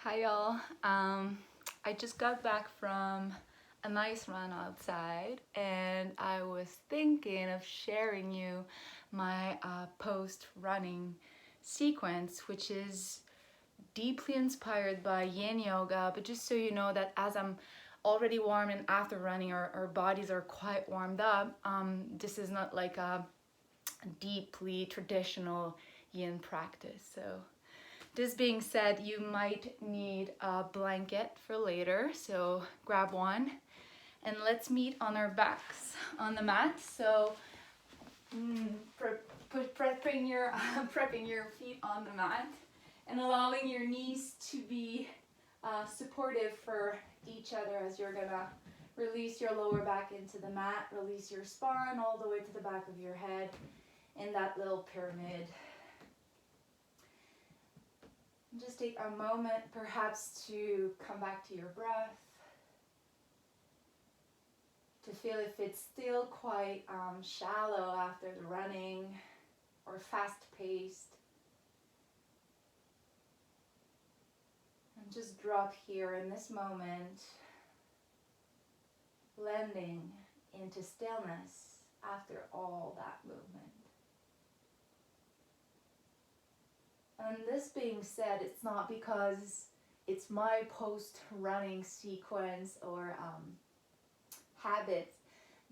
Hi y'all. I just got back from a nice run outside and I was thinking of sharing you my post running sequence, which is deeply inspired by Yin Yoga. But just so you know that as I'm already warm and after running our bodies are quite warmed up, this is not like a deeply traditional Yin practice. So this being said, you might need a blanket for later, so grab one and let's meet on our backs on the mat. So prepping your prepping your feet on the mat and allowing your knees to be supportive for each other as you're gonna release your lower back into the mat, release your spine all the way to the back of your head in that little pyramid. Just take a moment perhaps to come back to your breath, to feel if it's still quite shallow after the running or fast-paced. And just drop here in this moment, blending into stillness after all that movement. And this being said, it's not because it's my post-running sequence or habit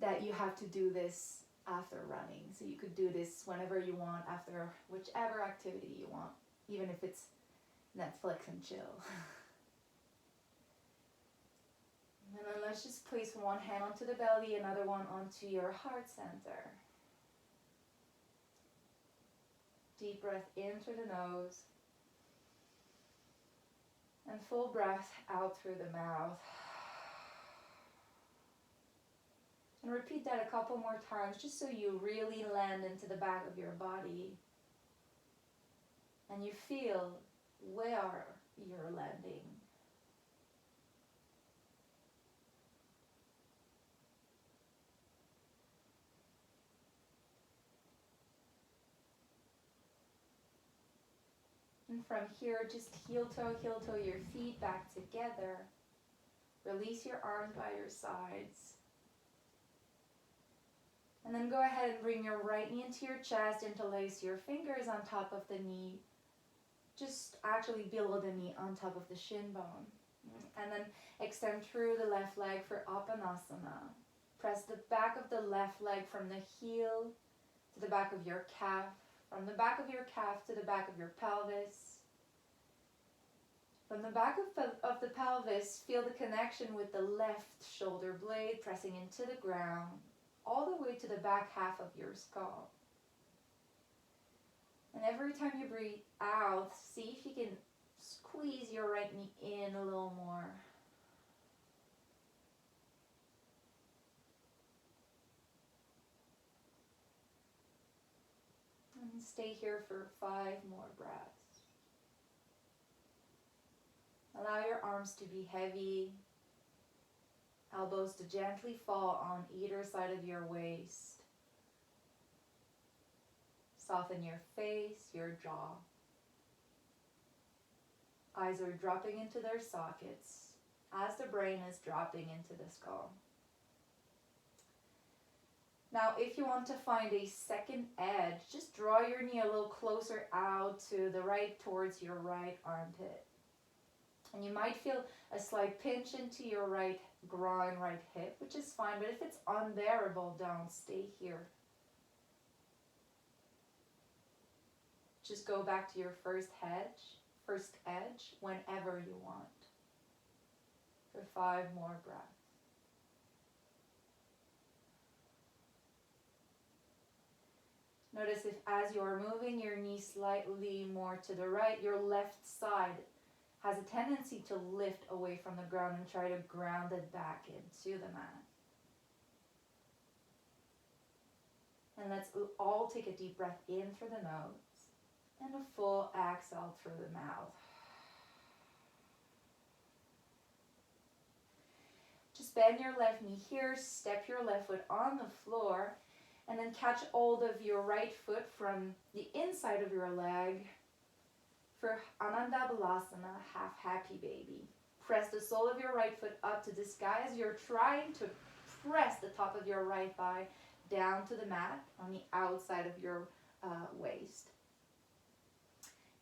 that you have to do this after running. So you could do this whenever you want, after whichever activity you want, even if it's Netflix and chill. And then let's just place one hand onto the belly, another one onto your heart center. Deep breath in through the nose and full breath out through the mouth. And repeat that a couple more times just so you really land into the back of your body and you feel where you're landing. And from here, just heel toe your feet back together. Release your arms by your sides. And then go ahead and bring your right knee into your chest, interlace your fingers on top of the knee. Just actually below the knee on top of the shin bone. And then extend through the left leg for Uttanasana. Press the back of the left leg from the heel to the back of your calf. From the back of your calf to the back of your pelvis. From the back of the pelvis, feel the connection with the left shoulder blade pressing into the ground, all the way to the back half of your skull. And every time you breathe out, see if you can squeeze your right knee in a little more. And stay here for 5 more breaths. Allow your arms to be heavy, elbows to gently fall on either side of your waist. Soften your face, your jaw. Eyes are dropping into their sockets as the brain is dropping into the skull. Now, if you want to find a second edge, just draw your knee a little closer out to the right towards your right armpit. And you might feel a slight pinch into your right groin, right hip, which is fine, but if it's unbearable, don't stay here. Just go back to your first edge whenever you want. For 5 more breaths. Notice if as you're moving your knee slightly more to the right, your left side has a tendency to lift away from the ground and try to ground it back into the mat. And let's all take a deep breath in through the nose and a full exhale through the mouth. Just bend your left knee here, step your left foot on the floor, and then catch hold of your right foot from the inside of your leg For Ananda Balasana, half happy baby. Press the sole of your right foot up to the sky as you're trying to press the top of your right thigh down to the mat on the outside of your waist.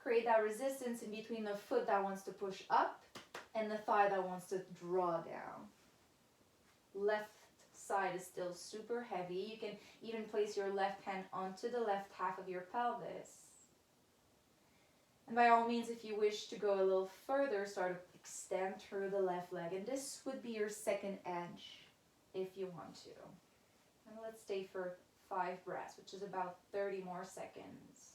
Create that resistance in between the foot that wants to push up and the thigh that wants to draw down. Left side is still super heavy. You can even place your left hand onto the left half of your pelvis. And by all means, if you wish to go a little further, start to extend through the left leg. And this would be your second edge if you want to. And let's stay for 5 breaths, which is about 30 more seconds.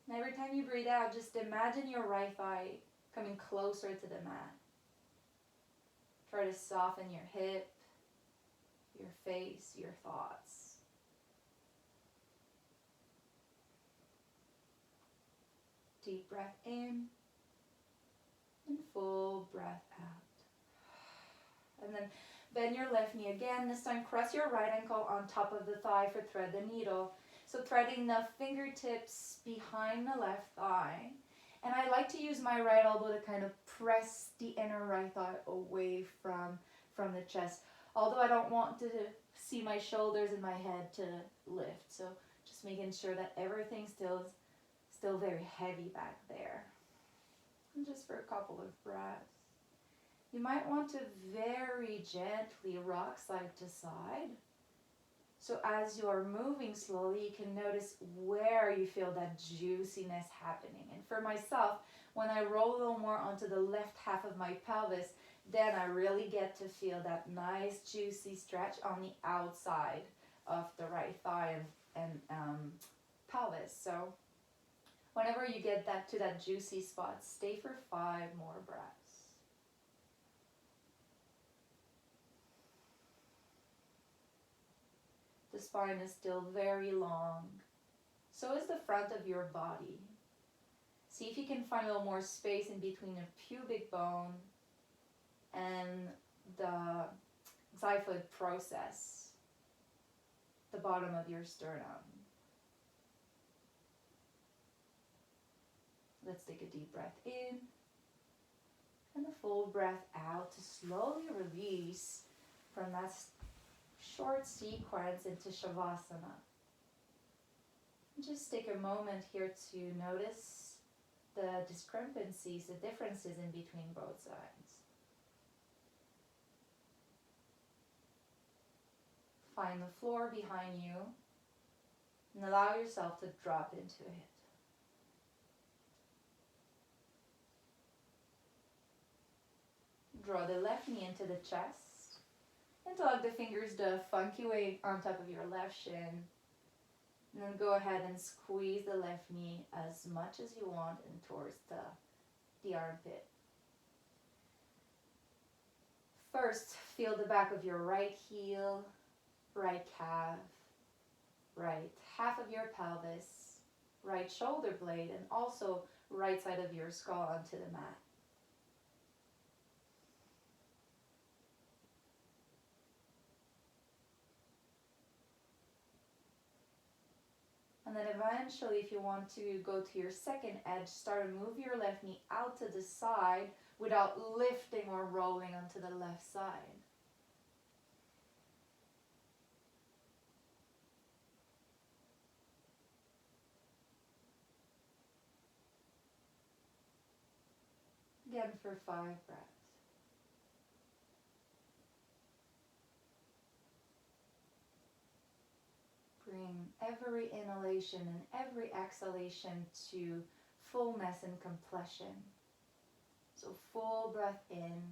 And every time you breathe out, just imagine your right thigh coming closer to the mat. Try to soften your hip, your face, your thoughts. Deep breath in and full breath out. And then bend your left knee again. This time cross your right ankle on top of the thigh for thread the needle. So threading the fingertips behind the left thigh. And I like to use my right elbow to kind of press the inner right thigh away from the chest. Although I don't want to see my shoulders and my head to lift. So just making sure that everything's still very heavy back there. And just for a couple of breaths. You might want to very gently rock side to side. So as you're moving slowly, you can notice where you feel that juiciness happening. And for myself, when I roll a little more onto the left half of my pelvis, then I really get to feel that nice juicy stretch on the outside of the right thigh and pelvis. So whenever you get that to that juicy spot, stay for 5 more breaths. The spine is still very long. So is the front of your body. See if you can find a little more space in between the pubic bone and the xiphoid process, the bottom of your sternum. Let's take a deep breath in and a full breath out to slowly release from that short sequence into Shavasana. Just take a moment here to notice the discrepancies, the differences in between both sides. Find the floor behind you and allow yourself to drop into it. Draw the left knee into the chest. Interlock the fingers the funky way on top of your left shin. And then go ahead and squeeze the left knee as much as you want and towards the armpit. First, feel the back of your right heel, right calf, right half of your pelvis, right shoulder blade, and also right side of your skull onto the mat. And then eventually, if you want to go to your second edge, start to move your left knee out to the side without lifting or rolling onto the left side. Again for 5 breaths. Bring every inhalation and every exhalation to fullness and completion. So full breath in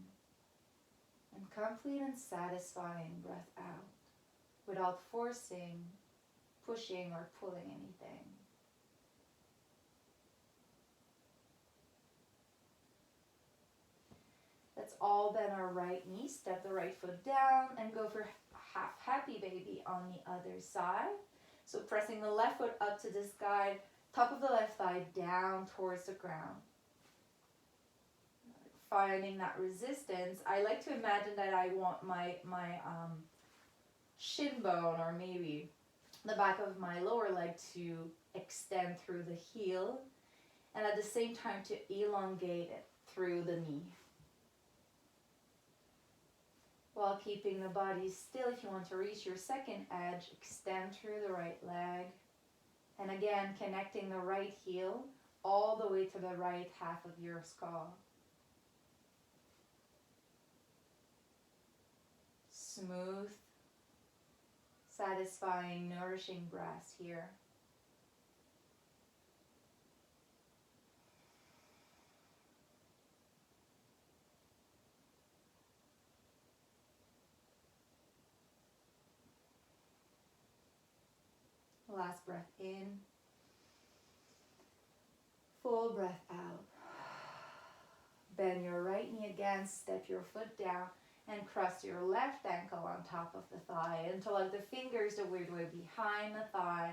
and complete and satisfying breath out without forcing, pushing, or pulling anything. Let's all bend our right knee, step the right foot down, and go for half happy baby on the other side. So pressing the left foot up to the sky, top of the left thigh down towards the ground. Finding that resistance, I like to imagine that I want my shin bone, or maybe the back of my lower leg to extend through the heel, and at the same time to elongate it through the knee. While keeping the body still, if you want to reach your second edge, extend through the right leg. And again, connecting the right heel all the way to the right half of your skull. Smooth, satisfying, nourishing breaths here. Last breath in. Full breath out. Bend your right knee again, step your foot down, and cross your left ankle on top of the thigh until like the fingers the weird way behind the thigh,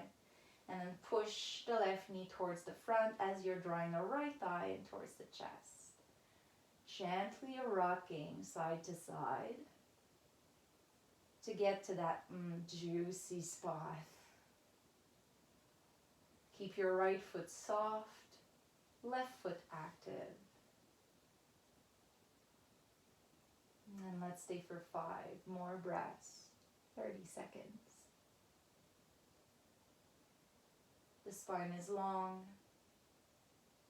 and then push the left knee towards the front as you're drawing the right thigh in towards the chest. Gently rocking side to side to get to that juicy spot. Keep your right foot soft, left foot active. And let's stay for 5 more breaths, 30 seconds. The spine is long.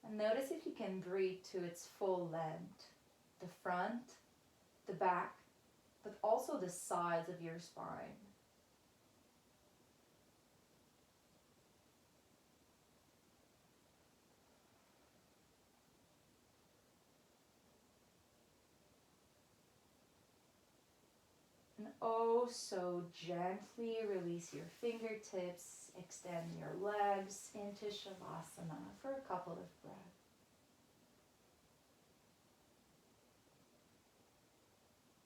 And notice if you can breathe to its full length. The front, the back, but also the sides of your spine. And oh, so gently release your fingertips, extend your legs into Shavasana for a couple of breaths.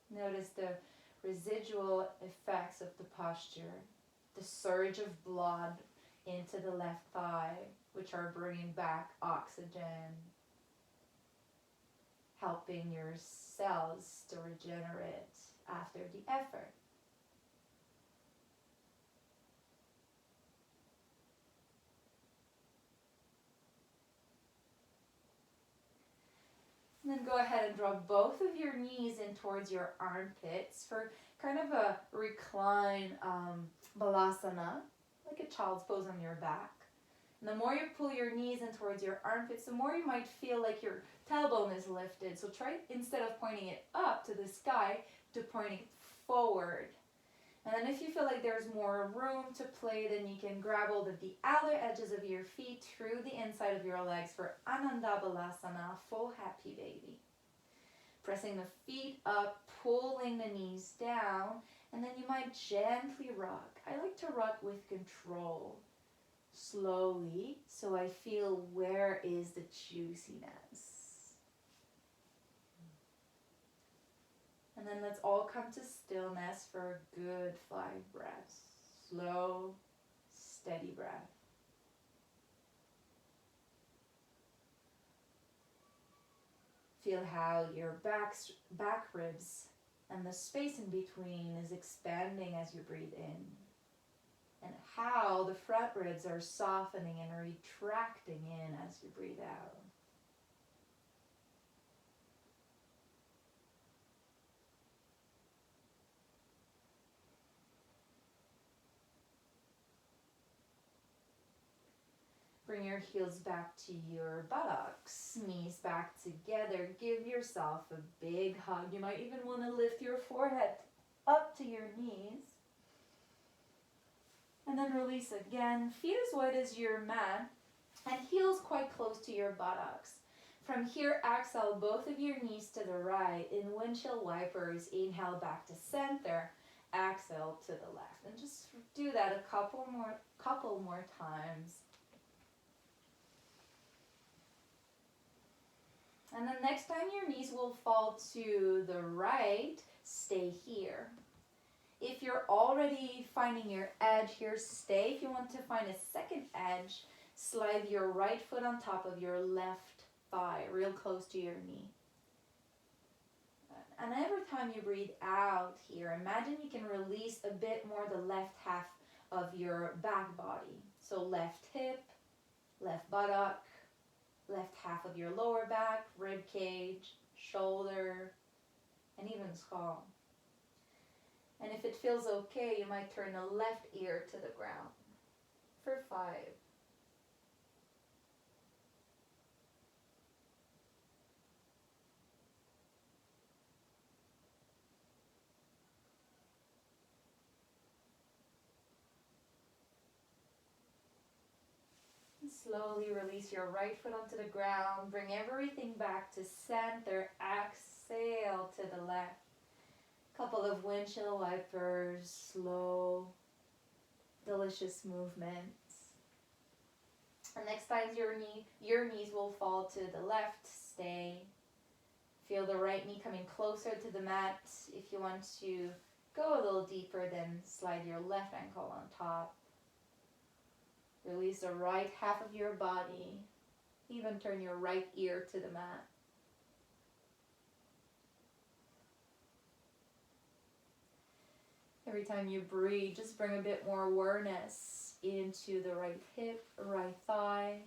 Notice the residual effects of the posture, the surge of blood into the left thigh, which are bringing back oxygen, helping your cells to regenerate after the effort. And then go ahead and draw both of your knees in towards your armpits for kind of a recline balasana, like a child's pose on your back. And the more you pull your knees in towards your armpits, the more you might feel like your tailbone is lifted. So try, instead of pointing it up to the sky, to pointing it forward. And then if you feel like there's more room to play, then you can grab hold of the outer edges of your feet through the inside of your legs for Ananda Balasana, full happy baby. Pressing the feet up, pulling the knees down, and then you might gently rock. I like to rock with control, slowly, so I feel where is the juiciness. And then let's all come to stillness for a good 5 breaths. Slow, steady breath. Feel how your back ribs and the space in between is expanding as you breathe in. And how the front ribs are softening and retracting in as you breathe out. Bring your heels back to your buttocks, knees back together. Give yourself a big hug. You might even want to lift your forehead up to your knees. And then release again. Feet as wide as your mat and heels quite close to your buttocks. From here, exhale both of your knees to the right. In windshield wipers, inhale back to center. Exhale to the left. And just do that a couple more times. And then next time your knees will fall to the right, stay here. If you're already finding your edge here, stay. If you want to find a second edge, slide your right foot on top of your left thigh, real close to your knee. And every time you breathe out here, imagine you can release a bit more the left half of your back body. So left hip, left buttock, left half of your lower back, rib cage, shoulder, and even skull. And if it feels okay, you might turn the left ear to the ground for 5. Slowly release your right foot onto the ground. Bring everything back to center. Exhale to the left. Couple of windshield wipers. Slow, delicious movements. And next time your knees will fall to the left. Stay. Feel the right knee coming closer to the mat. If you want to go a little deeper, then slide your left ankle on top. Release the right half of your body. Even turn your right ear to the mat. Every time you breathe, just bring a bit more awareness into the right hip, right thigh.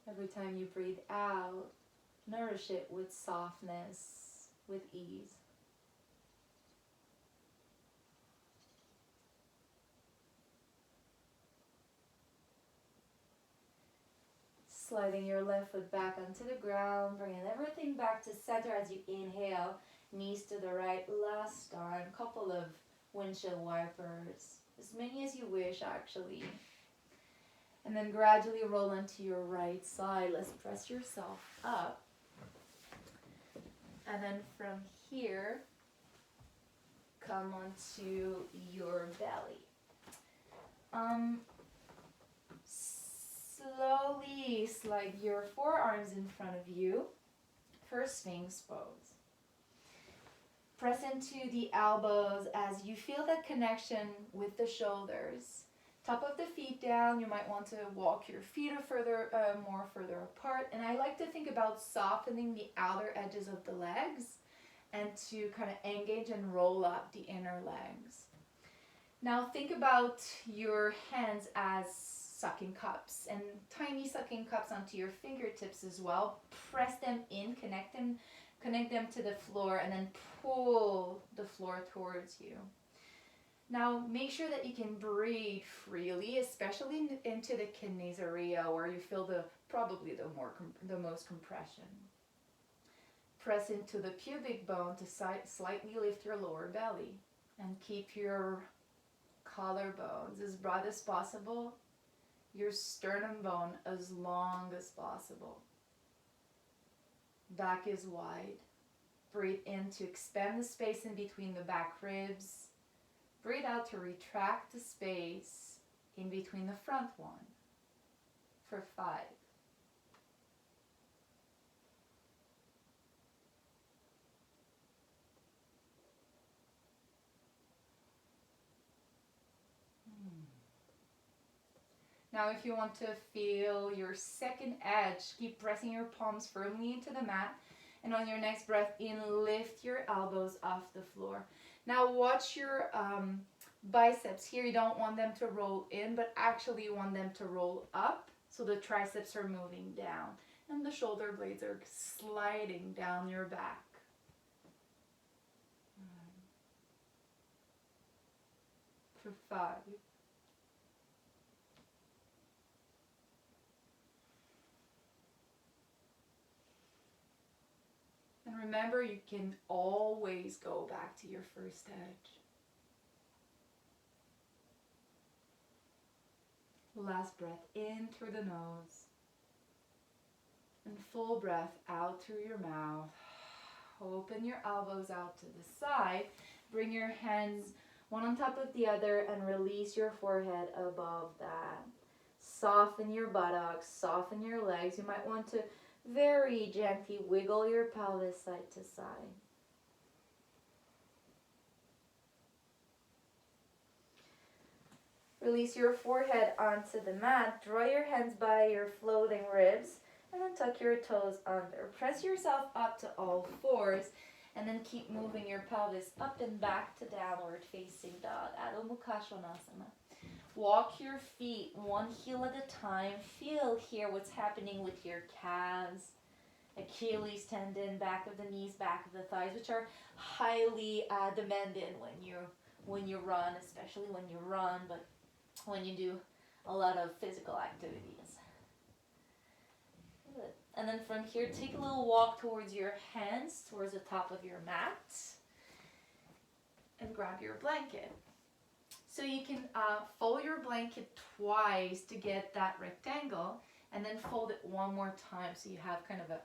Every time you breathe out, nourish it with softness, with ease. Sliding your left foot back onto the ground, bringing everything back to center as you inhale, knees to the right. Last time, couple of windshield wipers, as many as you wish actually. And then gradually roll onto your right side. Let's press yourself up. And then from here, come onto your belly. Slowly slide your forearms in front of you for Sphinx pose. Press into the elbows as you feel that connection with the shoulders. Top of the feet down, you might want to walk your feet more further apart. And I like to think about softening the outer edges of the legs and to kind of engage and roll up the inner legs. Now think about your hands as sucking cups, and tiny sucking cups onto your fingertips as well. Press them in, connect them to the floor, and then pull the floor towards you. Now make sure that you can breathe freely, especially into the kidneys area where you feel probably the most compression. Press into the pubic bone to slightly lift your lower belly, and keep your collarbones as broad as possible, your sternum bone as long as possible. Back is wide. Breathe in to expand the space in between the back ribs. Breathe out to retract the space in between the front one for 5. Now if you want to feel your second edge, keep pressing your palms firmly into the mat. And on your next breath in, lift your elbows off the floor. Now watch your biceps here. You don't want them to roll in, but actually you want them to roll up. So the triceps are moving down. And the shoulder blades are sliding down your back. For 5. And remember, you can always go back to your first edge. Last breath in through the nose. And full breath out through your mouth. Open your elbows out to the side. Bring your hands one on top of the other and release your forehead above that. Soften your buttocks, soften your legs. You might want to very gently wiggle your pelvis side to side. Release your forehead onto the mat. Draw your hands by your floating ribs and then tuck your toes under. Press yourself up to all fours And then keep moving your pelvis up and back to downward facing dog, Adho Mukha Svanasana. Walk your feet one heel at a time. Feel here what's happening with your calves, Achilles tendon, back of the knees, back of the thighs, which are highly demanded when you run, especially when you run, but when you do a lot of physical activities. Good. And then from here, take a little walk towards your hands, towards the top of your mat, and grab your blanket. So you can fold your blanket twice to get that rectangle, and then fold it one more time so you have kind of a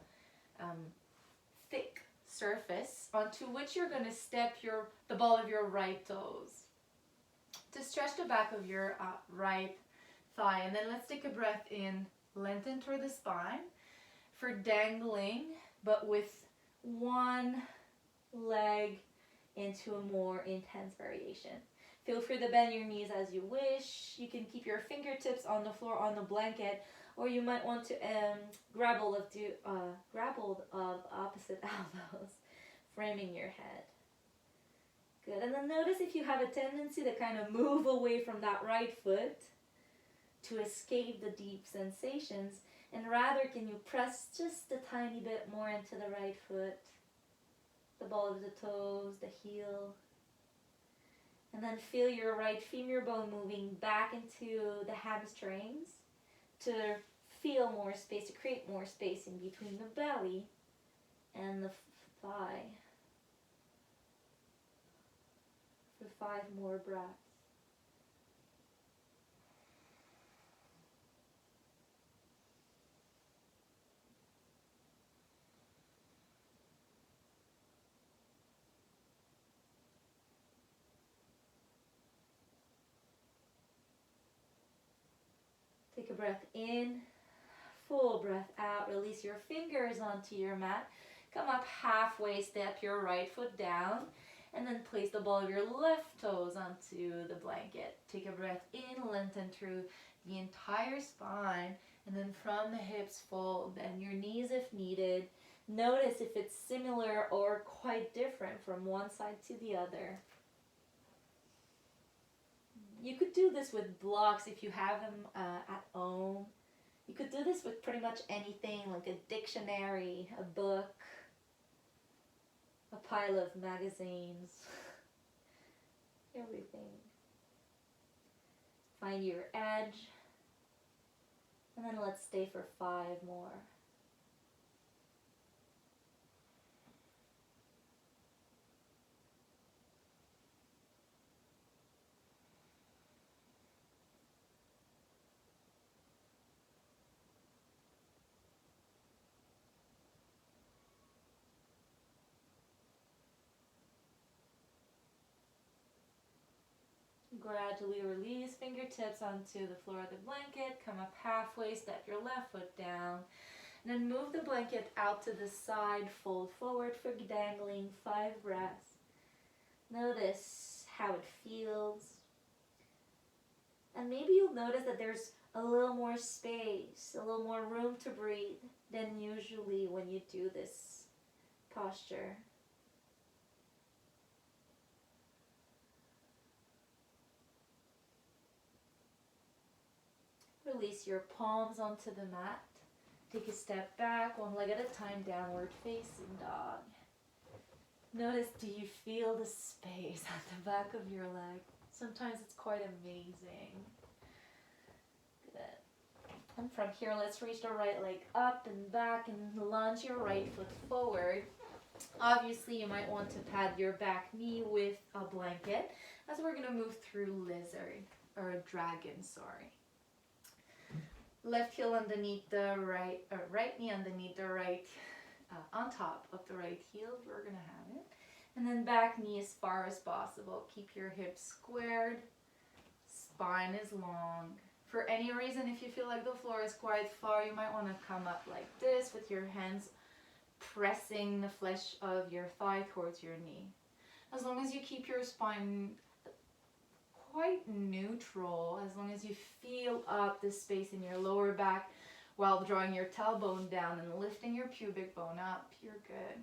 thick surface onto which you're going to step the ball of your right toes to stretch the back of your right thigh. And then let's take a breath in, lengthen through the spine for dangling, but with one leg into a more intense variation. Feel free to bend your knees as you wish. You can keep your fingertips on the floor on the blanket, or you might want to grapple of opposite elbows, framing your head. Good. And then notice if you have a tendency to kind of move away from that right foot to escape the deep sensations, and rather can you press just a tiny bit more into the right foot, the ball of the toes, the heel. And then feel your right femur bone moving back into the hamstrings to feel more space, to create more space in between the belly and the thigh. For 5 more breaths. Take a breath in, full breath out, release your fingers onto your mat. Come up halfway, step your right foot down, and then place the ball of your left toes onto the blanket. Take a breath in, lengthen through the entire spine, and then from the hips fold, bend your knees if needed. Notice if it's similar or quite different from one side to the other. You could do this with blocks if you have them at home. You could do this with pretty much anything, like a dictionary, a book, a pile of magazines, everything. Find your edge, and then let's stay for 5 more. Gradually release fingertips onto the floor of the blanket. Come up halfway, step your left foot down. And then move the blanket out to the side, fold forward for dangling, 5 breaths. Notice how it feels. And maybe you'll notice that there's a little more space, a little more room to breathe than usually when you do this posture. Release your palms onto the mat. Take a step back, one leg at a time, downward facing dog. Notice, do you feel the space at the back of your leg? Sometimes it's quite amazing. Good. And from here, let's reach the right leg up and back and lunge your right foot forward. Obviously, you might want to pad your back knee with a blanket as we're going to move through lizard, or dragon, sorry. Left heel underneath the right, right knee underneath the right, on top of the right heel, we're going to have it. And then back knee as far as possible. Keep your hips squared, spine is long. For any reason, if you feel like the floor is quite far, you might want to come up like this with your hands pressing the flesh of your thigh towards your knee. As long as you keep your spine quite neutral, as long as you feel up the space in your lower back while drawing your tailbone down and lifting your pubic bone up, you're good.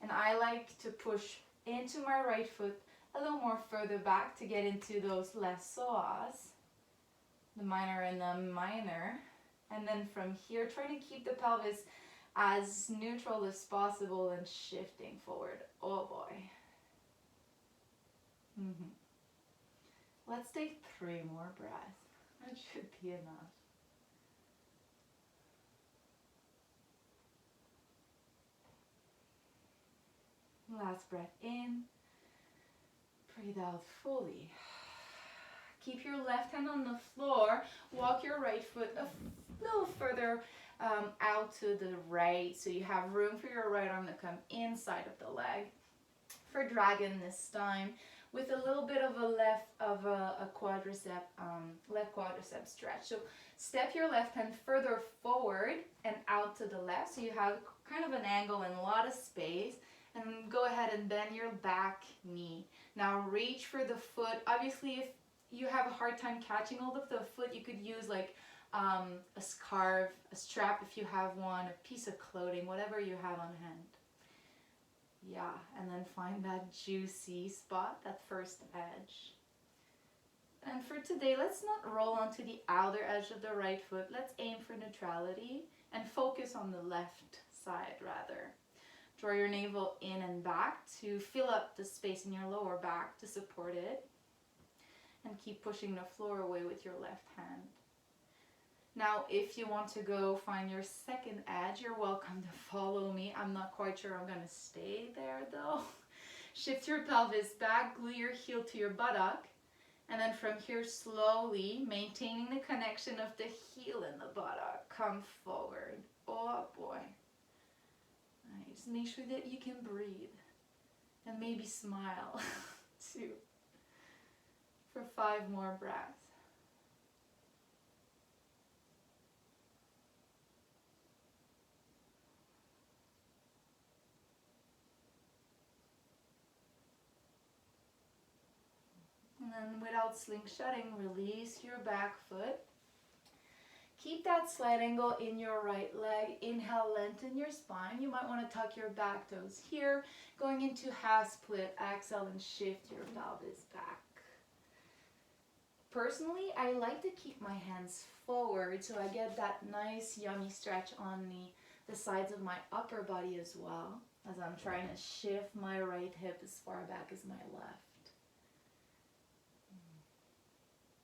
And I like to push into my right foot a little more further back to get into those left psoas, the minor and the minor. And then from here, trying to keep the pelvis as neutral as possible and shifting forward. Oh boy. Let's take 3 more breaths. That should be enough. Last breath in. Breathe out fully. Keep your left hand on the floor. Walk your right foot a little further out to the right, so you have room for your right arm to come inside of the leg. For dragon this time, with a little bit of a left quadricep stretch. So step your left hand further forward and out to the left, so you have kind of an angle and a lot of space. And go ahead and bend your back knee. Now reach for the foot. Obviously, if you have a hard time catching hold of the foot, you could use like a scarf, a strap if you have one, a piece of clothing, whatever you have on hand. Yeah, and then find that juicy spot, that first edge. And for today, let's not roll onto the outer edge of the right foot. Let's aim for neutrality and focus on the left side rather. Draw your navel in and back to fill up the space in your lower back to support it. And keep pushing the floor away with your left hand. Now, if you want to go find your second edge, you're welcome to follow me. I'm not quite sure I'm going to stay there though. Shift your pelvis back, glue your heel to your buttock. And then from here, slowly, maintaining the connection of the heel and the buttock, come forward. Oh boy. Nice. Make sure that you can breathe. And maybe smile too. For 5 more breaths. And then without slingshotting, release your back foot. Keep that slight angle in your right leg. Inhale, lengthen your spine. You might want to tuck your back toes here. Going into half split, exhale and shift your pelvis back. Personally, I like to keep my hands forward so I get that nice yummy stretch on the sides of my upper body as well, as I'm trying to shift my right hip as far back as my left.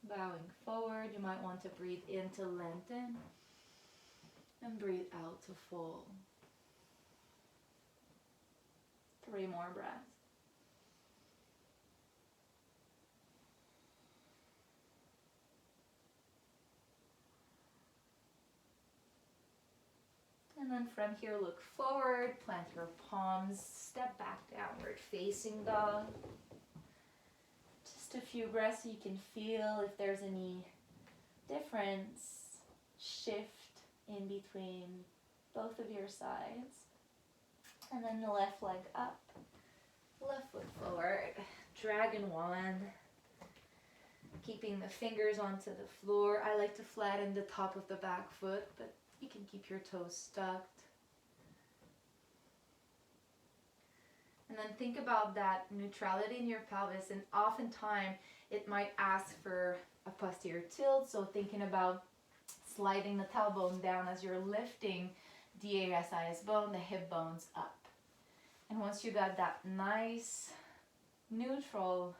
Bowing forward, you might want to breathe in to lengthen and breathe out to fold. 3 more breaths. And then from here, look forward, plant your palms, step back, downward facing dog. Just a few breaths so you can feel if there's any difference, shift in between both of your sides. And then the left leg up, left foot forward, dragon one. Keeping the fingers onto the floor. I like to flatten the top of the back foot, but you can keep your toes stucked. And then think about that neutrality in your pelvis, and oftentimes it might ask for a posterior tilt, so thinking about sliding the tailbone down as you're lifting the ASIS bone, the hip bones up. And once you got that nice neutral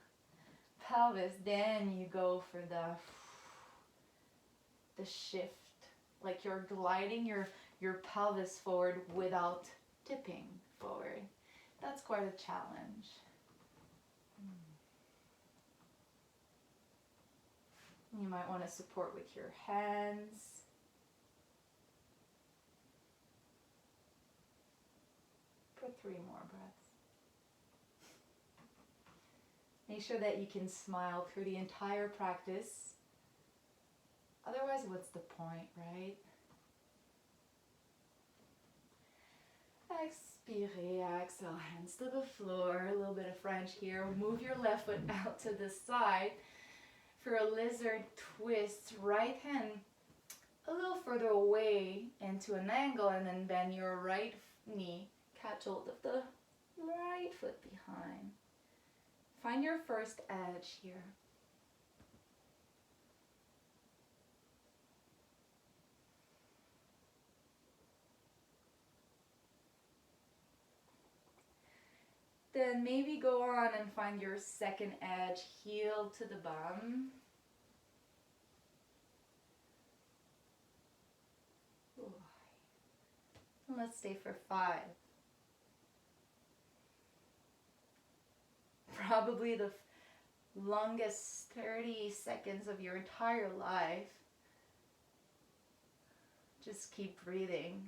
pelvis, then you go for the shift, like you're gliding your pelvis forward without tipping forward. That's quite a challenge. You might want to support with your hands. For 3 more breaths. Make sure that you can smile through the entire practice. Otherwise, what's the point, right? Expire, exhale, hands to the floor. A little bit of French here. Move your left foot out to the side. For a lizard twist, right hand a little further away into an angle, and then bend your right knee. Catch hold of the right foot behind. Find your first edge here. Then maybe go on and find your second edge, heel to the bum. And let's stay for 5. Probably the longest 30 seconds of your entire life. Just keep breathing.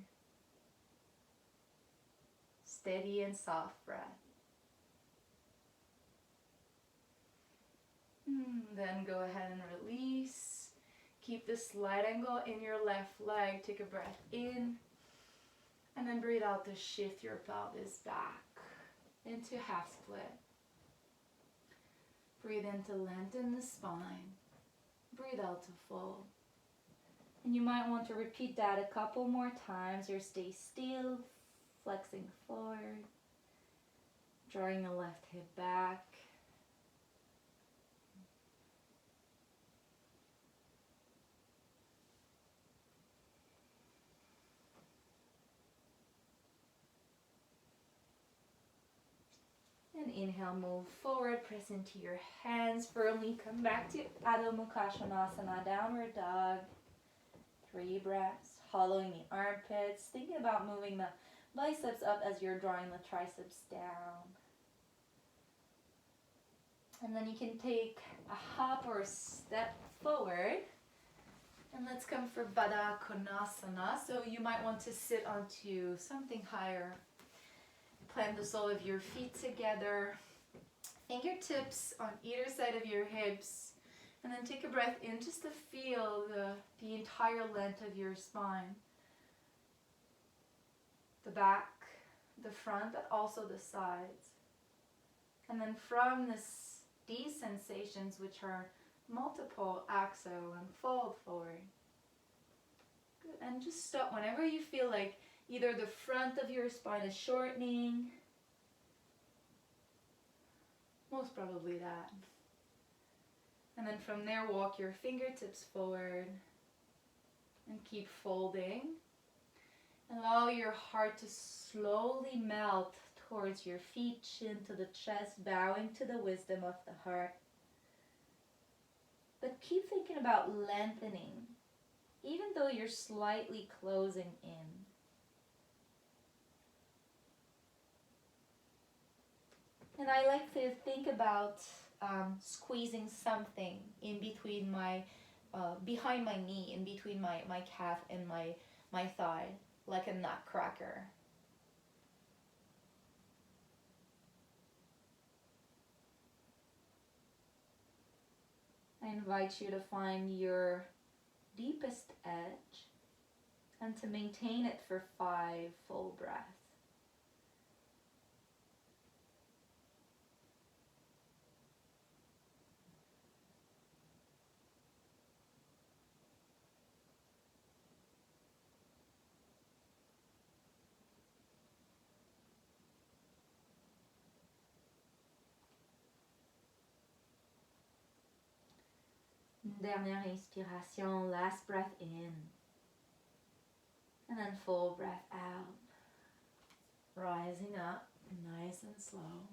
Steady and soft breath. Then go ahead and release. Keep the slight angle in your left leg. Take a breath in. And then breathe out to shift your pelvis back into half split. Breathe in to lengthen the spine. Breathe out to fold. And you might want to repeat that a couple more times or stay still, flexing forward, drawing the left hip back. And inhale, move forward, press into your hands firmly. Come back to Adho Mukha Svanasana, downward dog. 3 breaths, hollowing the armpits. Thinking about moving the biceps up as you're drawing the triceps down. And then you can take a hop or a step forward. And let's come for Baddha Konasana. So you might want to sit onto something higher. Plant the sole of your feet together. Fingertips on either side of your hips. And then take a breath in just to feel the entire length of your spine. The back, the front, but also the sides. And then from these sensations, which are multiple, axo and fold forward. Good. And just stop whenever you feel like either the front of your spine is shortening, most probably that. And then from there, walk your fingertips forward and keep folding. Allow your heart to slowly melt towards your feet, chin to the chest, bowing to the wisdom of the heart. But keep thinking about lengthening, even though you're slightly closing in. And I like to think about squeezing something in between behind my knee, in between my calf and my thigh, like a nutcracker. I invite you to find your deepest edge and to maintain it for 5 full breaths. Dernière inspiration, last breath in. And then full breath out. Rising up, nice and slow.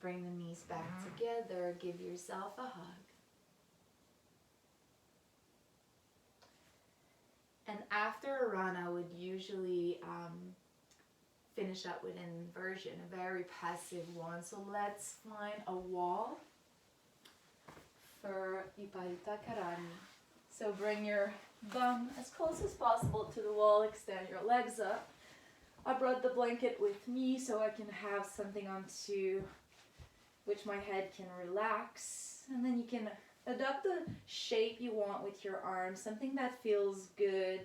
Bring the knees back together. Give yourself a hug. And after a run, I would usually finish up with an inversion, a very passive one. So let's find a wall for Viparita Karani. So bring your bum as close as possible to the wall, extend your legs up. I brought the blanket with me so I can have something onto which my head can relax. And then you can adopt the shape you want with your arms, something that feels good,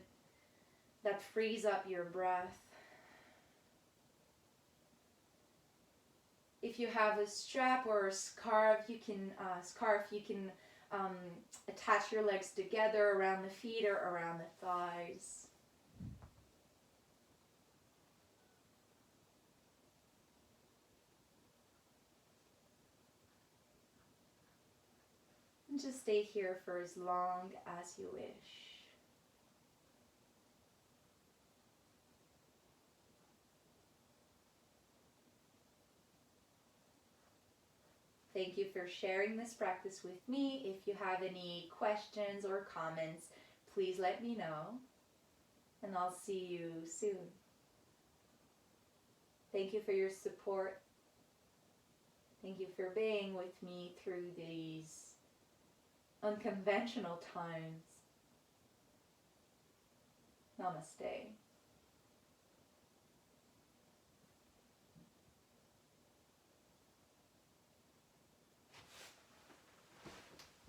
that frees up your breath. If you have a strap or a scarf, you can attach your legs together around the feet or around the thighs. And just stay here for as long as you wish. Thank you for sharing this practice with me. If you have any questions or comments, please let me know, and I'll see you soon. Thank you for your support. Thank you for being with me through these unconventional times. Namaste.